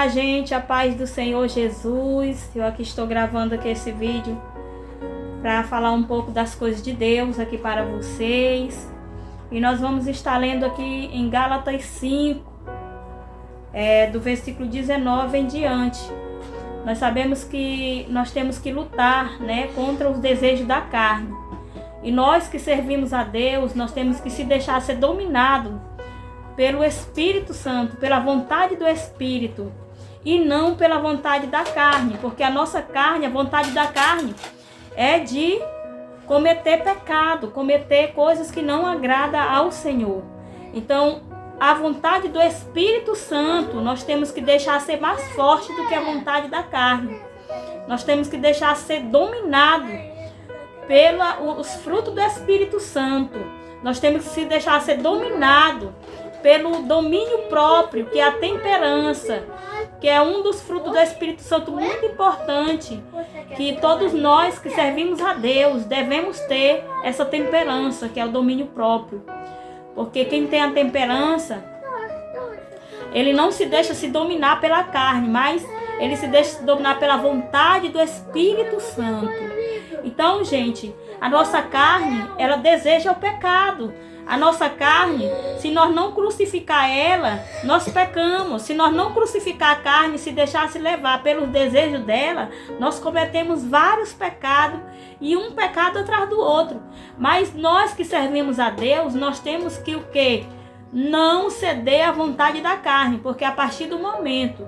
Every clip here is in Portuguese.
Olá, gente, a paz do Senhor Jesus. Eu aqui estou gravando aqui esse vídeo para falar um pouco das coisas de Deus aqui para vocês. E nós vamos estar lendo aqui em Gálatas 5, do versículo 19 em diante. Nós sabemos que nós temos que lutar, né, contra os desejos da carne. E nós que servimos a Deus, nós temos que se deixar ser dominado pelo Espírito Santo, pela vontade do Espírito, e não pela vontade da carne, porque a nossa carne, a vontade da carne, é de cometer pecado, cometer coisas que não agradam ao Senhor. Então, a vontade do Espírito Santo, nós temos que deixar ser mais forte do que a vontade da carne. Nós temos que deixar ser dominado pelos frutos do Espírito Santo. Nós temos que se deixar ser dominado pelo domínio próprio, que é a temperança, que é um dos frutos do Espírito Santo muito importante, que todos nós que servimos a Deus devemos ter essa temperança, que é o domínio próprio. Porque quem tem a temperança, ele não se deixa se dominar pela carne, mas ele se deixa se dominar pela vontade do Espírito Santo. Então, gente, a nossa carne, ela deseja o pecado. A nossa carne, se nós não crucificar ela, nós pecamos. Se nós não crucificar a carne, se deixar se levar pelos desejos dela, nós cometemos vários pecados, e um pecado atrás do outro. Mas nós que servimos a Deus, nós temos que o quê? Não ceder à vontade da carne, porque a partir do momento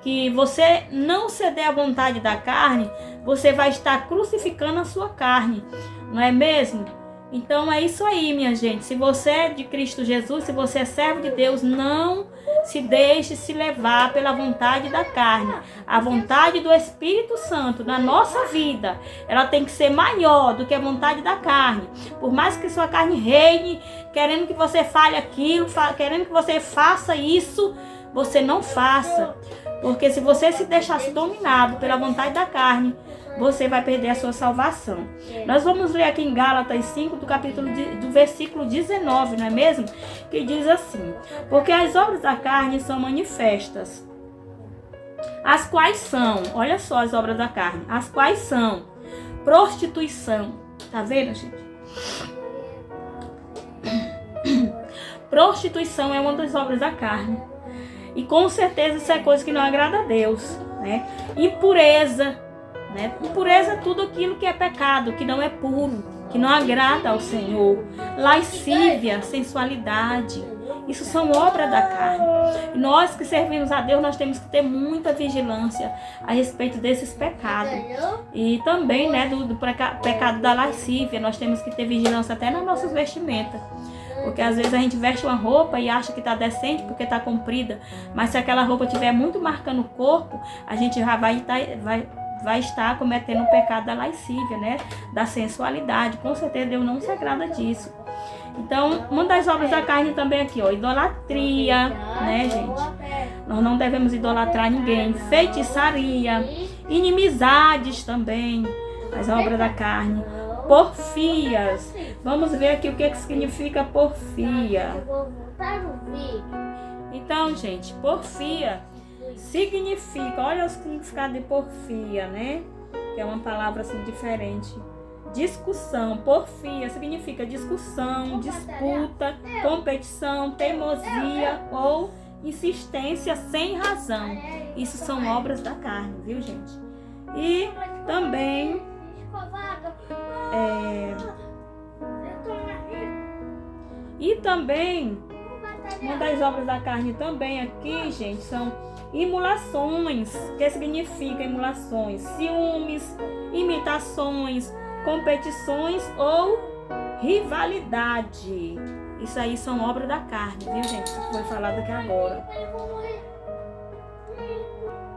que você não ceder à vontade da carne, você vai estar crucificando a sua carne, não é mesmo? Então é isso aí, minha gente. Se você é de Cristo Jesus, se você é servo de Deus, não se deixe se levar pela vontade da carne. A vontade do Espírito Santo na nossa vida, ela tem que ser maior do que a vontade da carne. Por mais que sua carne reine, querendo que você fale aquilo, querendo que você faça isso, você não faça. Porque se você se deixasse dominado pela vontade da carne, você vai perder a sua salvação. Nós vamos ler aqui em Gálatas 5, do versículo 19, não é mesmo? Que diz assim: porque as obras da carne são manifestas, as quais são, olha só as obras da carne, as quais são prostituição. Tá vendo, gente? Prostituição é uma das obras da carne. E com certeza isso é coisa que não agrada a Deus, né? Impureza, né? Impureza é tudo aquilo que é pecado, que não é puro, que não agrada ao Senhor. Lascívia, sensualidade, isso são obras da carne. E nós que servimos a Deus, nós temos que ter muita vigilância a respeito desses pecados. E também, né, do pecado da lascívia, nós temos que ter vigilância até nas nossas vestimentas. Porque às vezes a gente veste uma roupa e acha que está decente porque está comprida. Mas se aquela roupa estiver muito marcando o corpo, a gente já vai estar cometendo o pecado da lascívia, né? Da sensualidade. Com certeza Deus não se agrada disso. Então, uma das obras da carne também aqui, ó, idolatria, né, gente? Nós não devemos idolatrar ninguém. Feitiçaria, inimizades também, as obras da carne. Porfias. Vamos ver aqui o que significa porfia. Então, gente, porfia significa, olha o significado de porfia, né? Que é uma palavra assim diferente. Discussão. Porfia significa discussão, disputa, competição, teimosia ou insistência sem razão. Isso são obras da carne, viu, gente? E também uma das obras da carne também aqui, gente, são imulações. O que significa imulações? Ciúmes, imitações, competições ou rivalidade. Isso aí são obras da carne, viu, gente? Isso foi falado aqui agora.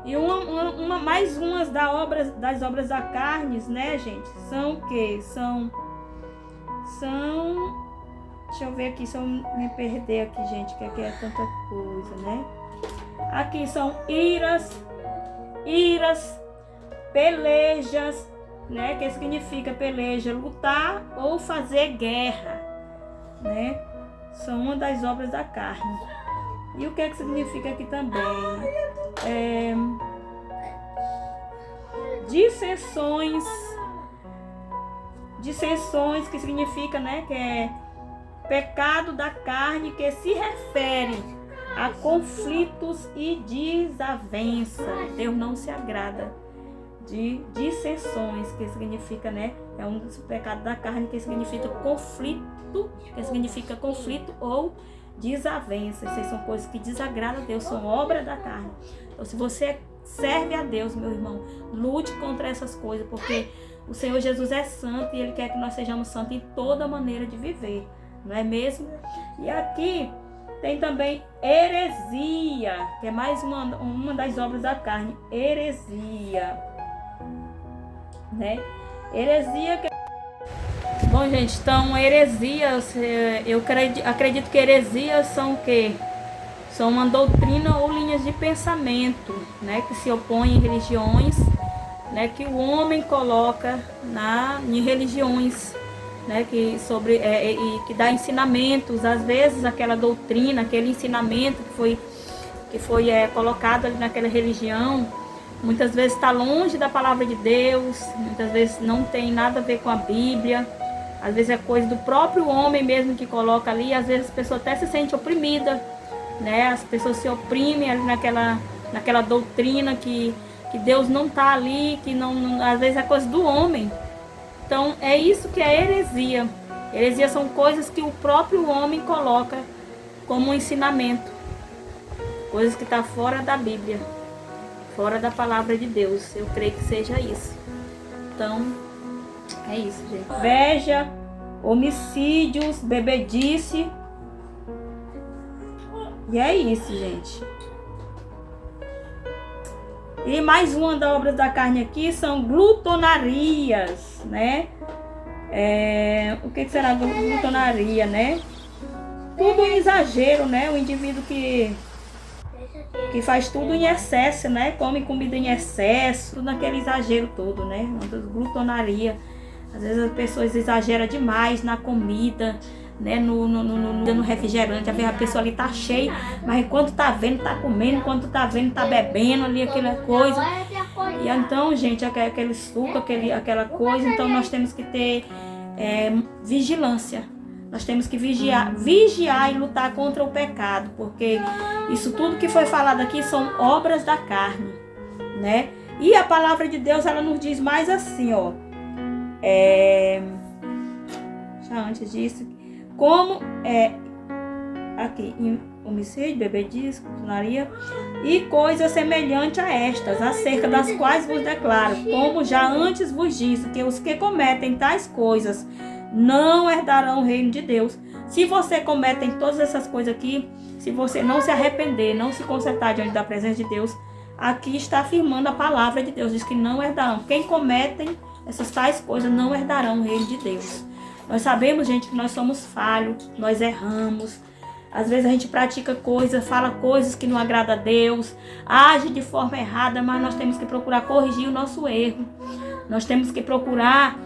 E mais umas das obras da carne, né, gente? São o quê? São... Deixa eu ver aqui, se eu me perder aqui, gente, que aqui é tanta coisa, né? Aqui são iras, pelejas, né? Que significa peleja, lutar ou fazer guerra, né? São uma das obras da carne. E o que é que significa aqui também? dissensões, que significa, né, que é pecado da carne, que se refere a conflitos e desavenças. Deus não se agrada de dissensões, que significa, né, é um dos pecados da carne, que significa conflito ou desavenças. Essas são coisas que desagradam a Deus, são obra da carne. Então, se você serve a Deus, meu irmão, lute contra essas coisas, porque o Senhor Jesus é santo e Ele quer que nós sejamos santos em toda maneira de viver, não é mesmo? E aqui tem também heresia, que é mais uma das obras da carne, heresia, né? Heresia que... Bom, gente, então heresias, eu acredito que heresias são o quê? São uma doutrina ou linhas de pensamento, né, que se opõem em religiões, né, que o homem coloca em religiões, né, que que dá ensinamentos. Às vezes aquela doutrina, aquele ensinamento que foi colocado ali naquela religião, muitas vezes está longe da palavra de Deus, muitas vezes não tem nada a ver com a Bíblia, às vezes é coisa do próprio homem mesmo que coloca ali. Às vezes a pessoa até se sente oprimida, né, as pessoas se oprimem ali naquela doutrina que Deus não está ali, que não, às vezes é coisa do homem. Então é isso que é heresia. Heresia são coisas que o próprio homem coloca como um ensinamento, coisas que estão fora da Bíblia, fora da palavra de Deus. Eu creio que seja isso. Então é isso, gente. Inveja, homicídios, bebedice. E é isso, gente. E mais uma das obras da carne aqui são glutonarias, né? O que será glutonaria, né? Tudo em exagero, né? O indivíduo que faz tudo em excesso, né? Come comida em excesso, tudo naquele exagero todo, né? Glutonaria. Às vezes as pessoas exageram demais na comida, né, no refrigerante. Às vezes a pessoa ali tá cheia, mas enquanto tá vendo, tá comendo, enquanto tá vendo, tá bebendo ali aquela coisa. E então, gente, aquele suco, aquela coisa. Então nós temos que ter vigilância. Nós temos que vigiar e lutar contra o pecado, porque isso tudo que foi falado aqui são obras da carne, né? E a palavra de Deus, ela nos diz mais assim, ó. Já antes disso, como aqui, homicídio, bebedice, glutonaria e coisas semelhantes a estas, acerca das quais vos declaro, como já antes vos disse, que os que cometem tais coisas não herdarão o reino de Deus. Se você comete todas essas coisas aqui, se você não se arrepender, não se consertar diante da presença de Deus, aqui está afirmando a palavra de Deus, diz que não herdarão. Quem cometem essas tais coisas não herdarão o reino de Deus. Nós sabemos, gente, que nós somos falhos, nós erramos. Às vezes a gente pratica coisas, fala coisas que não agradam a Deus, age de forma errada, mas nós temos que procurar corrigir o nosso erro. Nós temos que procurar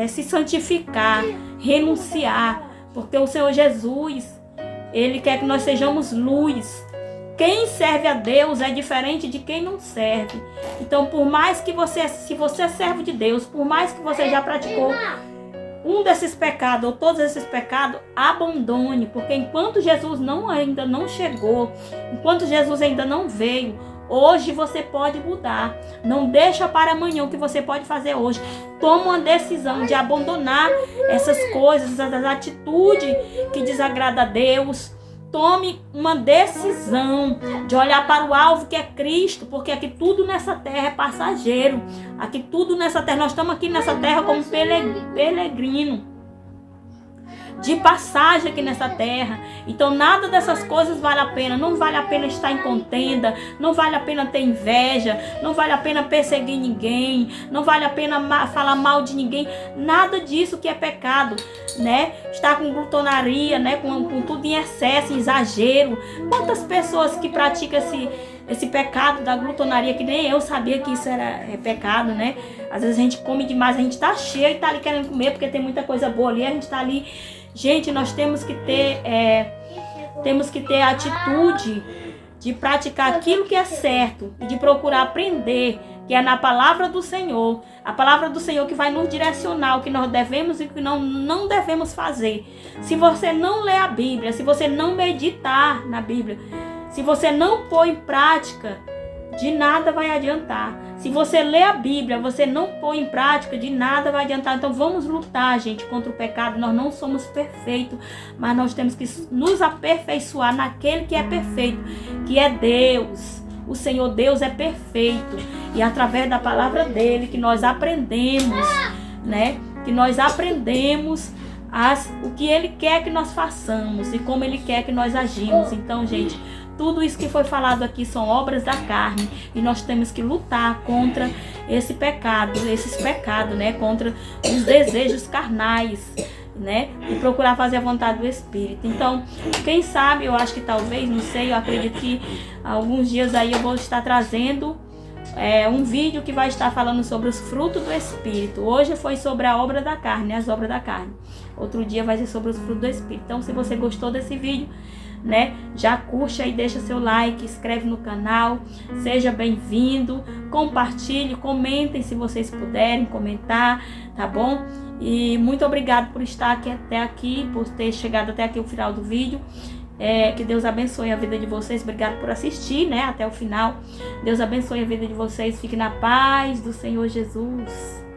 se santificar, renunciar, porque o Senhor Jesus, Ele quer que nós sejamos luz. Quem serve a Deus é diferente de quem não serve. Então, por mais que se você é servo de Deus, por mais que você já praticou um desses pecados ou todos esses pecados, abandone, porque enquanto Jesus ainda não chegou, enquanto Jesus ainda não veio, hoje você pode mudar. Não deixa para amanhã o que você pode fazer hoje. Toma uma decisão de abandonar essas coisas, essas atitudes que desagradam a Deus. Tome uma decisão de olhar para o alvo, que é Cristo, porque aqui tudo nessa terra é passageiro. Aqui tudo nessa terra, nós estamos aqui nessa terra como peregrino, de passagem aqui nessa terra. Então nada dessas coisas vale a pena. Não vale a pena estar em contenda, não vale a pena ter inveja, não vale a pena perseguir ninguém, não vale a pena falar mal de ninguém. Nada disso que é pecado, né? Estar com glutonaria, né? Com tudo em excesso, em exagero. Quantas pessoas que praticam esse pecado da glutonaria, que nem eu sabia que isso era pecado, né? Às vezes a gente come demais, a gente tá cheio e tá ali querendo comer porque tem muita coisa boa ali, a gente tá ali. Gente, nós temos que ter atitude de praticar aquilo que é certo e de procurar aprender, que é na palavra do Senhor. A palavra do Senhor que vai nos direcionar o que nós devemos e o que não devemos fazer. Se você não ler a Bíblia, se você não meditar na Bíblia, se você não pôr em prática, de nada vai adiantar. Se você lê a Bíblia, você não pôr em prática, de nada vai adiantar. Então vamos lutar, gente, contra o pecado. Nós não somos perfeitos, mas nós temos que nos aperfeiçoar naquele que é perfeito, que é Deus. O Senhor Deus é perfeito. E através da palavra dele que nós aprendemos, né? Que nós aprendemos o que ele quer que nós façamos e como ele quer que nós agimos. Então, gente, tudo isso que foi falado aqui são obras da carne e nós temos que lutar contra esses pecados, né? Contra os desejos carnais, né? E procurar fazer a vontade do Espírito. Então, quem sabe, eu acho que talvez, não sei, eu acredito que alguns dias aí eu vou estar trazendo um vídeo que vai estar falando sobre os frutos do Espírito. Hoje foi sobre a obra da carne, as obras da carne. Outro dia vai ser sobre os frutos do Espírito. Então, se você gostou desse vídeo, né, já curte aí, deixa seu like, inscreve no canal, seja bem-vindo, compartilhe, comentem se vocês puderem comentar, tá bom? E muito obrigado por estar aqui até aqui, por ter chegado até aqui o final do vídeo. Que Deus abençoe a vida de vocês. Obrigado por assistir, né, até o final. Deus abençoe a vida de vocês. Fique na paz do Senhor Jesus.